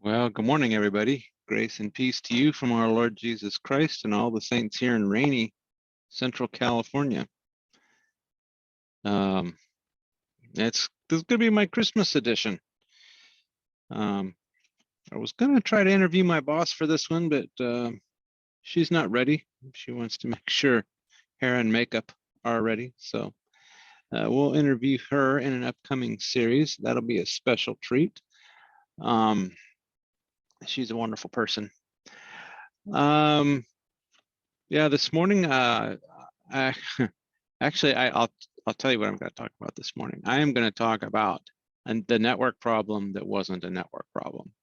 Well, good morning, everybody. Grace and peace to you from our Lord Jesus Christ and all the saints here in rainy Central California. This is going to be my Christmas edition. I was going to try to interview my boss for this one, but she's not ready. She wants to make sure hair and makeup are ready. So we'll interview her in an upcoming series. That'll be a special treat. She's a wonderful person. Yeah, this morning, I'll tell you what I'm going to talk about this morning. I am going to talk about the network problem that wasn't a network problem.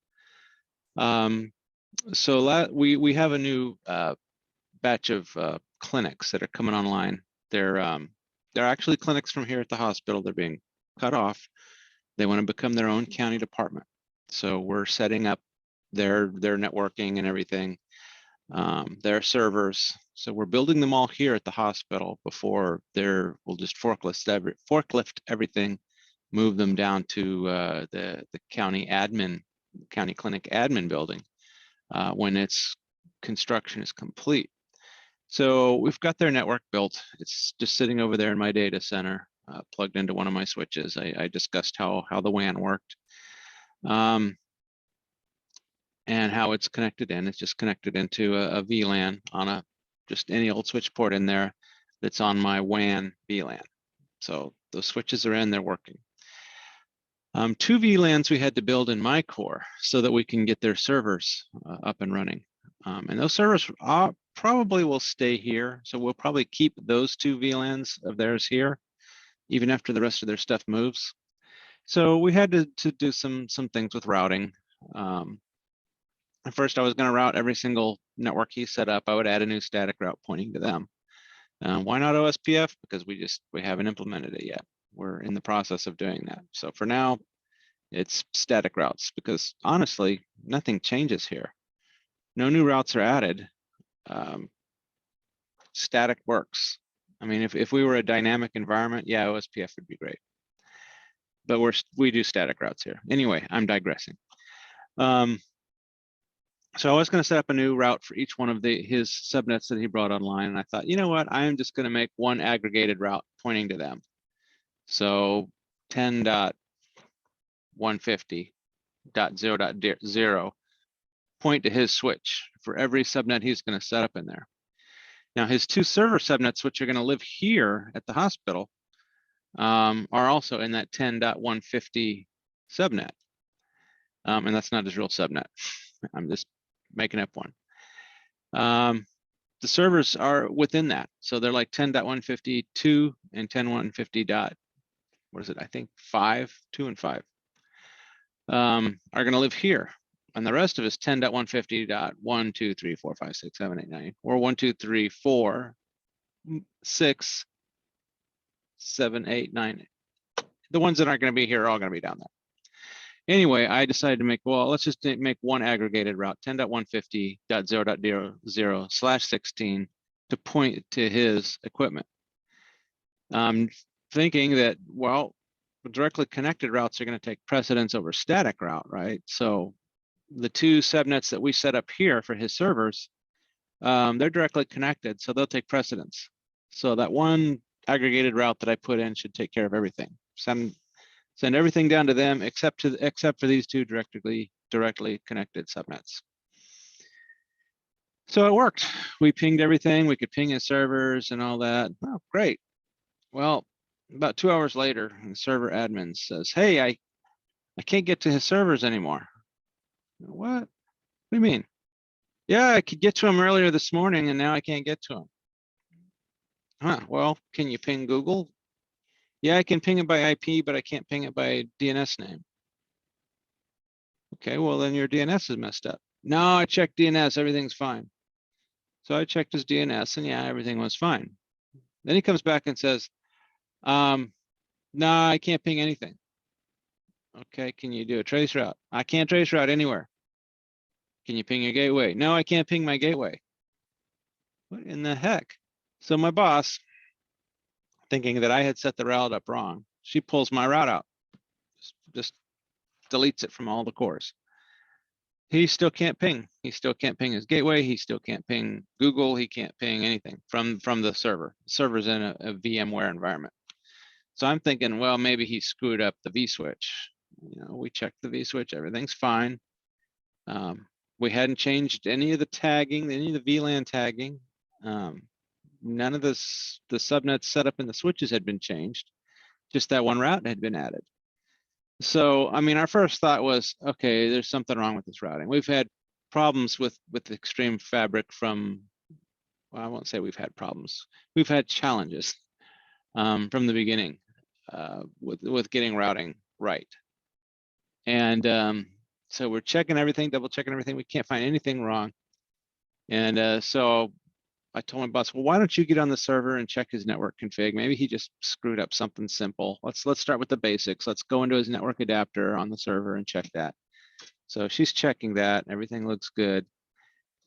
So we have a new batch of clinics that are coming online. They're actually clinics from here at the hospital. They're being cut off. They want to become their own county department. So we're setting up their networking and everything, their servers. So we're building them all here at the hospital before we'll just forklift everything, move them down to the county clinic admin building when its construction is complete. So we've got their network built. It's just sitting over there in my data center, plugged into one of my switches. I discussed how the WAN worked. And how it's connected in. It's just connected into a VLAN on just any old switch port in there that's on my WAN VLAN. So those switches are in, they're working. 2 VLANs we had to build in my core so that we can get their servers up and running. And those servers probably will stay here. So we'll probably keep those 2 VLANs of theirs here, even after the rest of their stuff moves. So we had to do some things with routing. At first, I was going to route every single network he set up. I would add a new static route pointing to them. Why not OSPF? Because we haven't implemented it yet. We're in the process of doing that. So for now, it's static routes because honestly, nothing changes here. No new routes are added. Static works. I mean, if we were a dynamic environment, yeah, OSPF would be great. But we do static routes here. Anyway, I'm digressing. So I was going to set up a new route for each one of his subnets that he brought online. And I thought, you know what, I am just going to make one aggregated route pointing to them. So 10.150.0.0 point to his switch for every subnet he's going to set up in there. Now his 2 server subnets, which are going to live here at the hospital, are also in that 10.150 subnet. And that's not his real subnet. I'm just making up one. The servers are within that. So they're like 10.152 and 10.150. What is it? I think 5, 2 and 5 are going to live here. And the rest of it is 10.150.1, 2, 3, 4, 5, 6, 7, 8, 9, or 1, 2, 3, 4, 6, 7, 8, 9. The ones that aren't going to be here are all going to be down there. Anyway, I decided to let's just make one aggregated route, 10.150.0.0/16 to point to his equipment. Thinking that, well, directly connected routes are going to take precedence over static route, right? So the 2 subnets that we set up here for his servers, they're directly connected, so they'll take precedence. So that one aggregated route that I put in should take care of everything. Send everything down to them except for these 2 directly connected subnets. So it worked. We pinged everything. We could ping his servers and all that. Oh, great. Well, about 2 hours later, the server admin says, "Hey, I can't get to his servers anymore." What? What do you mean? Yeah, I could get to him earlier this morning, and now I can't get to him. Huh? Well, can you ping Google? Yeah, I can ping it by IP, but I can't ping it by DNS name. Okay, well then your DNS is messed up. No, I checked DNS, everything's fine. So I checked his DNS and yeah, everything was fine. Then he comes back and says, no, I can't ping anything. Okay, can you do a trace route? I can't trace route anywhere. Can you ping your gateway? No, I can't ping my gateway. What in the heck? So my boss, thinking that I had set the route up wrong, she pulls my route out, just deletes it from all the cores. he still can't ping. He still can't ping his gateway. He still can't ping Google. He can't ping anything from the server. The server's in a VMware environment. So I'm thinking, well, maybe he screwed up the vSwitch. You know, we checked the vSwitch, everything's fine. We hadn't changed any of the tagging, any of the VLAN tagging. None of the subnets set up in the switches had been changed. Just that one route had been added. So, I mean, our first thought was, okay, there's something wrong with this routing. We've had problems with Extreme Fabric from, well, I won't say we've had problems. We've had challenges from the beginning with getting routing right. And so we're checking everything, double checking everything. We can't find anything wrong. And so I told my boss, well, why don't you get on the server and check his network config? Maybe he just screwed up something simple. Let's start with the basics. Let's go into his network adapter on the server and check that. So she's checking that. Everything looks good.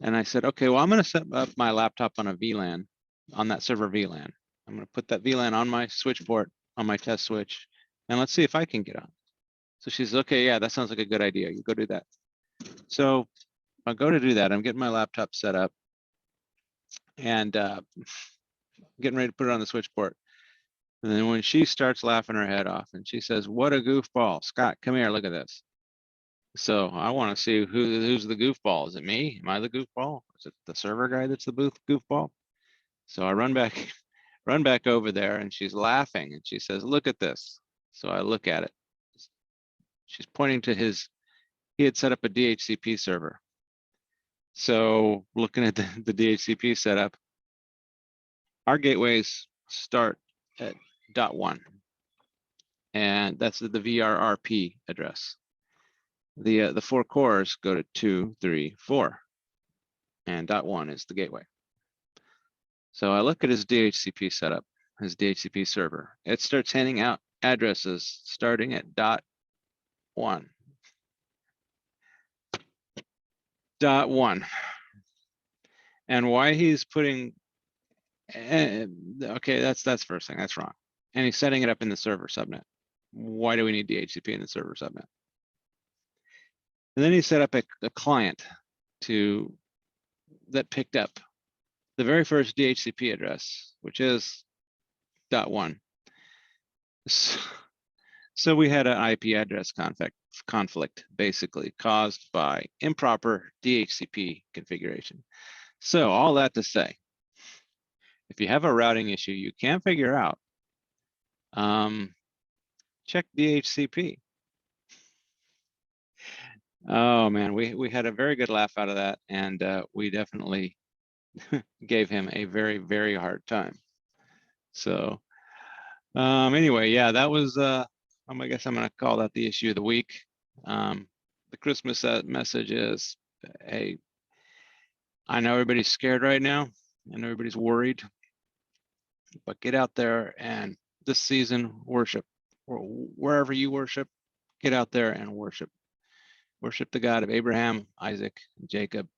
And I said, okay, well, I'm going to set up my laptop on a VLAN, on that server VLAN. I'm going to put that VLAN on my switch port, on my test switch, and let's see if I can get on. So she says, okay, yeah, that sounds like a good idea. You go do that. So I'll go to do that. I'm getting my laptop set up and getting ready to put it on the switch port. And then when she starts laughing her head off and she says, what a goofball. Scott, come here, look at this. So I want to see who's the goofball. Is it me? Am I the goofball? Is it the server guy that's the goofball? So I run back over there and she's laughing and she says, look at this. So I look at it. She's pointing to he had set up a DHCP server. So looking at the DHCP setup, our gateways start at .1, and that's the VRRP address. The 4 cores go to 2, 3, 4, and .1 is the gateway. So I look at his DHCP setup, his DHCP server. It starts handing out addresses starting at .1. .1. And why he's putting, okay, that's first thing, that's wrong. And he's setting it up in the server subnet. Why do we need DHCP in the server subnet? And then he set up a client that picked up the very first DHCP address, which is .1. So we had an IP address conflict basically caused by improper DHCP configuration. So all that to say, if you have a routing issue you can't figure out, check DHCP. Oh man, we had a very good laugh out of that, and we definitely gave him a very, very hard time. So anyway, yeah, that was I guess I'm gonna call that the issue of the week. The Christmas message is, hey, I know everybody's scared right now and everybody's worried, but get out there and this season worship, or wherever you worship, get out there and worship. Worship the God of Abraham, Isaac, and Jacob.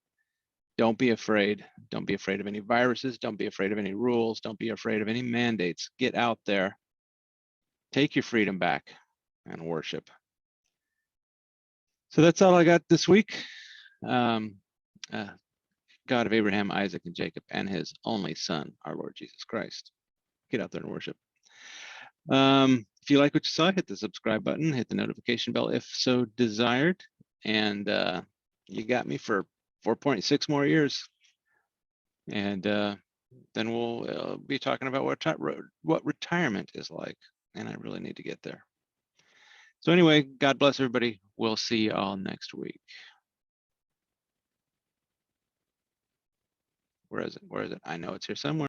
Don't be afraid. Don't be afraid of any viruses. Don't be afraid of any rules. Don't be afraid of any mandates. Get out there, take your freedom back, and worship. So that's all I got this week. God of Abraham, Isaac, and Jacob, and his only son, our Lord Jesus Christ. Get out there and worship. If you like what you saw, hit the subscribe button, hit the notification bell if so desired. And you got me for 4.6 more years. And then we'll be talking about what retirement is like. And I really need to get there. So anyway, God bless everybody. We'll see you all next week. Where is it? Where is it? I know it's here somewhere.